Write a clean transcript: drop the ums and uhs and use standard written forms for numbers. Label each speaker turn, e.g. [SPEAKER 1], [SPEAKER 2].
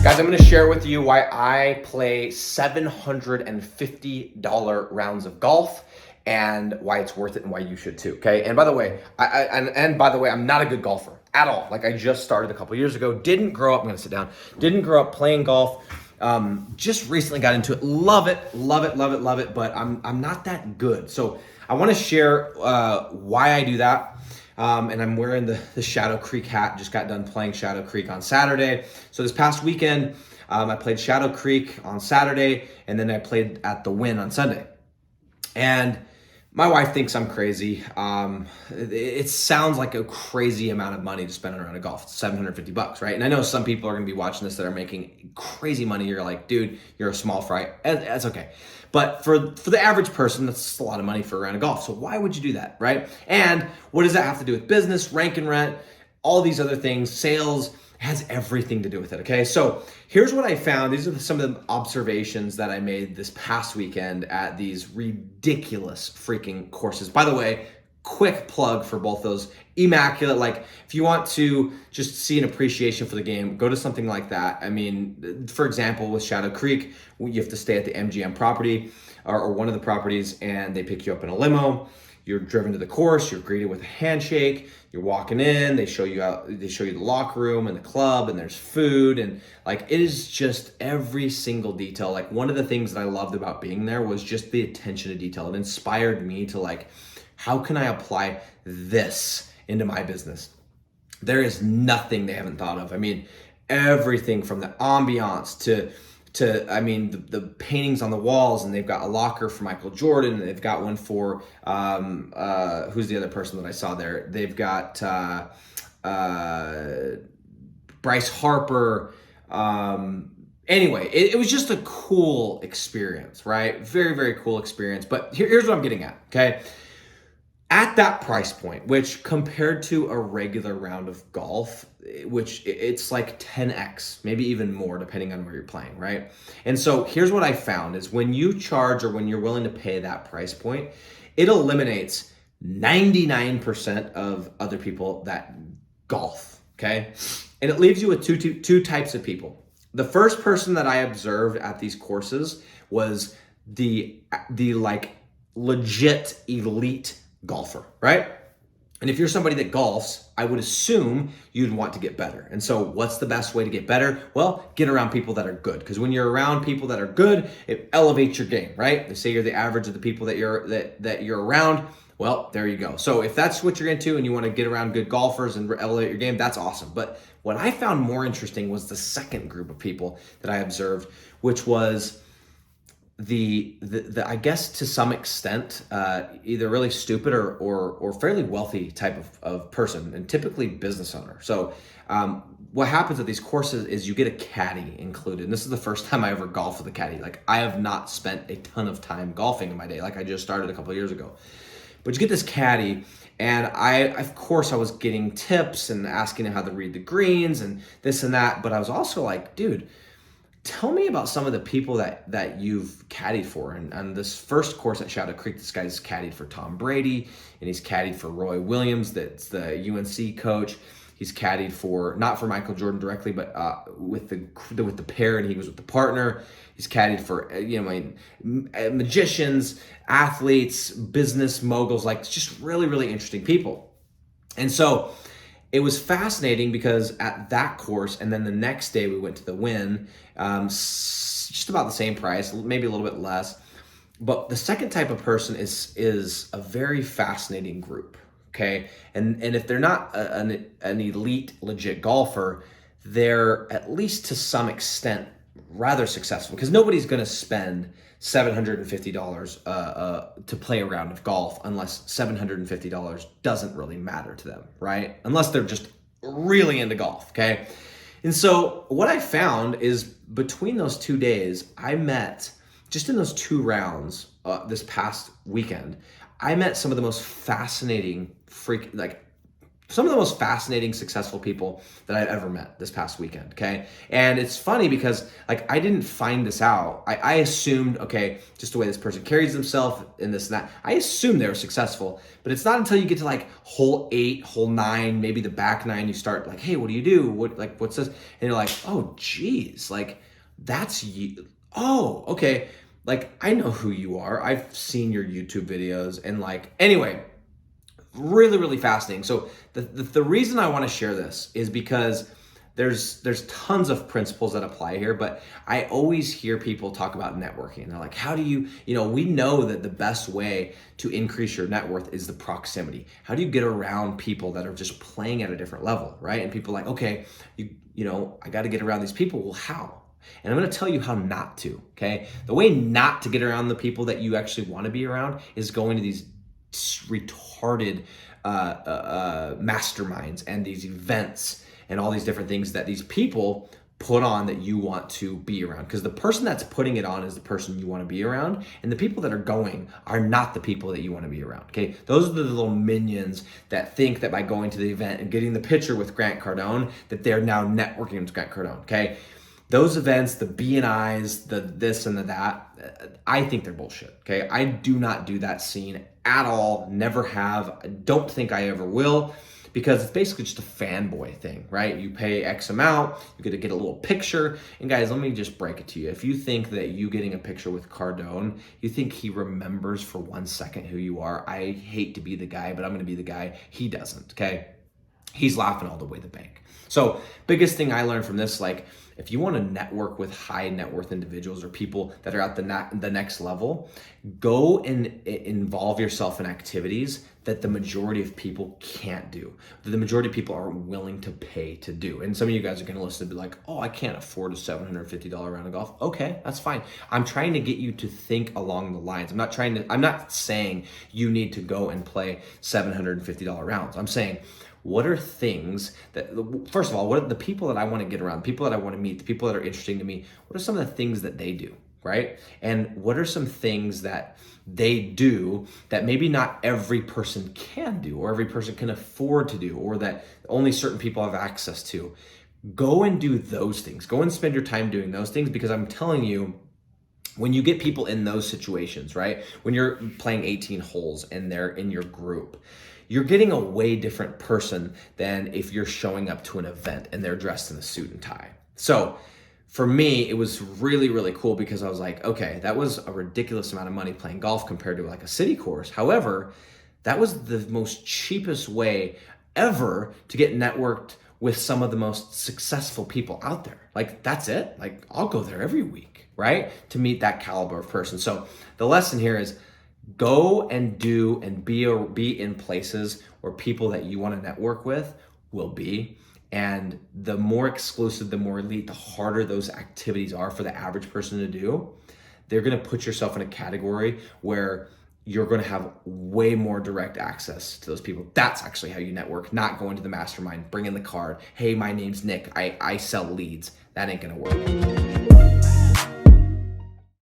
[SPEAKER 1] Guys, I'm going to share with you why I play $750 rounds of golf and why it's worth it and why you should too. Okay. And by the way, I'm not a good golfer at all. Like I just started a couple years ago, didn't grow up. I'm going to sit down. Didn't grow up playing golf. Just recently got into it. Love it, love it, love it, love it. But I'm not that good. So I want to share why I do that. And I'm wearing the Shadow Creek hat. Just got done playing Shadow Creek on Saturday. So this past weekend, I played Shadow Creek on Saturday, and then I played at the Wynn on Sunday. And my wife thinks I'm crazy. It sounds like a crazy amount of money to spend on a round of golf. It's $750, right? And I know some people are going to be watching this that are making crazy money. You're like, dude, you're a small fry. That's okay. But for the average person, that's just a lot of money for a round of golf. So why would you do that, right? And what does that have to do with business, rank and rent, all these other things, sales? Has everything to do with it, okay? So here's what I found. These are some of the observations that I made this past weekend at these ridiculous freaking courses. By the way, quick plug for both those. Immaculate, like if you want to just see an appreciation for the game, go to something like that. I mean, for example, with Shadow Creek, you have to stay at the MGM property or one of the properties, and they pick you up in a limo. You're driven to the course, you're greeted with a handshake, you're walking in, they show you the locker room and the club, and there's food, and like it is just every single detail. Like one of the things that I loved about being there was just the attention to detail. It inspired me to like, how can I apply this into my business? There is nothing they haven't thought of. I mean, everything from the ambiance to the paintings on the walls, and they've got a locker for Michael Jordan, and they've got one for who's the other person that I saw there? They've got Bryce Harper. Anyway, it was just a cool experience, right? Very, very cool experience. But here's what I'm getting at, okay? At that price point, which compared to a regular round of golf, which it's like 10x, maybe even more depending on where you're playing, right? And so here's what I found is when you charge or when you're willing to pay that price point, it eliminates 99% of other people that golf, okay? And it leaves you with two types of people. The first person that I observed at these courses was the like legit elite golfer, right? And if you're somebody that golfs, I would assume you'd want to get better. And so what's the best way to get better? Well, get around people that are good. Because when you're around people that are good, it elevates your game, right? They say you're the average of the people that you're around. Well, there you go. So if that's what you're into and you want to get around good golfers and elevate your game, that's awesome. But what I found more interesting was the second group of people that I observed, which was the I guess to some extent either really stupid or fairly wealthy type of person, and typically business owner. So what happens at these courses is you get a caddy included. And this is the first time I ever golfed with a caddy. Like I have not spent a ton of time golfing in my day. Like I just started a couple of years ago. But you get this caddy, and I was getting tips and asking him how to read the greens and this and that. But I was also like, dude, tell me about some of the people that you've caddied for. And this first course at Shadow Creek, this guy's caddied for Tom Brady, and he's caddied for Roy Williams, that's the UNC coach. He's caddied for, not for Michael Jordan directly, but with the pair, and he was with the partner. He's caddied for magicians, athletes, business moguls, like just really, really interesting people. And so it was fascinating because at that course, and then the next day we went to the Wynn, just about the same price, maybe a little bit less. But the second type of person is a very fascinating group, okay? And if they're not an elite, legit golfer, they're at least to some extent rather successful, because nobody's going to spend $750 to play a round of golf unless $750 doesn't really matter to them, right? Unless they're just really into golf, okay? And so what I found is between those 2 days, I met, just in those 2 rounds this past weekend, I met some of the most fascinating some of the most fascinating, successful people that I've ever met this past weekend, okay? And it's funny because like I didn't find this out. I assumed, okay, just the way this person carries themselves and this and that, I assumed they were successful, but it's not until you get to like hole 8, hole 9, maybe the back 9, you start like, hey, what do you do? What's this? And you're like, oh, geez, like that's you. Oh, okay. Like I know who you are. I've seen your YouTube videos and like, anyway, really, really fascinating. So the reason I want to share this is because there's tons of principles that apply here, but I always hear people talk about networking. And they're like, how do you we know that the best way to increase your net worth is the proximity. How do you get around people that are just playing at a different level, right? And people are like, okay, I got to get around these people. Well, how? And I'm going to tell you how not to, okay? The way not to get around the people that you actually want to be around is going to these retarded masterminds and these events and all these different things that these people put on that you want to be around, because the person that's putting it on is the person you want to be around, and the people that are going are not the people that you want to be around. Okay, those are the little minions that think that by going to the event and getting the picture with Grant Cardone that they're now networking with Grant Cardone. Okay, those events, the BNIs, the this and the that, I think they're bullshit. Okay, I do not do that scene at all. Never have. I don't think I ever will, because it's basically just a fanboy thing, right? You pay X amount, you get to get a little picture. And guys, let me just break it to you. If you think that you getting a picture with Cardone, you think he remembers for 1 second who you are, I hate to be the guy, but I'm gonna be the guy. He doesn't, okay? He's laughing all the way to the bank. So biggest thing I learned from this, like if you want to network with high net worth individuals or people that are at the next level, go and involve yourself in activities that the majority of people can't do, that the majority of people aren't willing to pay to do. And some of you guys are going to listen and be like, oh, I can't afford a $750 round of golf. Okay, that's fine. I'm trying to get you to think along the lines. I'm not saying you need to go and play $750 rounds. I'm saying, what are things that, first of all, what are the people that I want to get around, the people that I want to meet, the people that are interesting to me, what are some of the things that they do, right? And what are some things that they do that maybe not every person can do, or every person can afford to do, or that only certain people have access to? Go and do those things. Go and spend your time doing those things, because I'm telling you, when you get people in those situations, right? When you're playing 18 holes and they're in your group, you're getting a way different person than if you're showing up to an event and they're dressed in a suit and tie. So for me, it was really, really cool, because I was like, okay, that was a ridiculous amount of money playing golf compared to like a city course. However, that was the most cheapest way ever to get networked with some of the most successful people out there. Like that's it. Like I'll go there every week, right? To meet that caliber of person. So the lesson here is, go and do and be in places where people that you want to network with will be. And the more exclusive, the more elite, the harder those activities are for the average person to do. They're going to put yourself in a category where you're going to have way more direct access to those people. That's actually how you network, not going to the mastermind, bring in the card. Hey, my name's Nick. I sell leads. That ain't going to work.